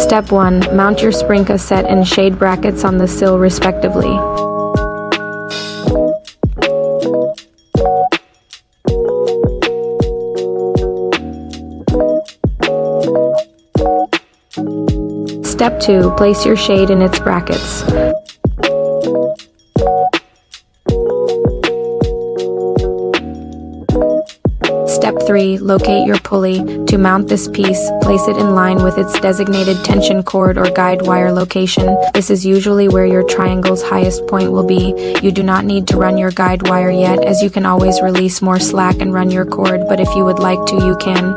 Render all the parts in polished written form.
Step 1. Mount your spring cassette and shade brackets on the sill respectively. Step 2. Place your shade in its brackets. Step 3. Locate your pulley. To mount this piece, place it in line with its designated tension cord or guide wire location. This is usually where your triangle's highest point will be. You do not need to run your guide wire yet, as you can always release more slack and run your cord, but if you would like to, you can.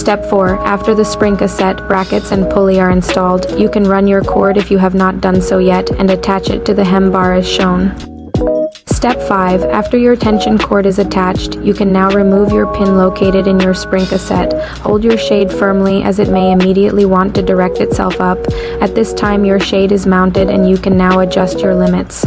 Step 4. After the spring cassette, brackets and pulley are installed, you can run your cord if you have not done so yet and attach it to the hem bar as shown. Step 5. After your tension cord is attached, you can now remove your pin located in your spring cassette. Hold your shade firmly as it may immediately want to direct itself up. At this time your shade is mounted and you can now adjust your limits.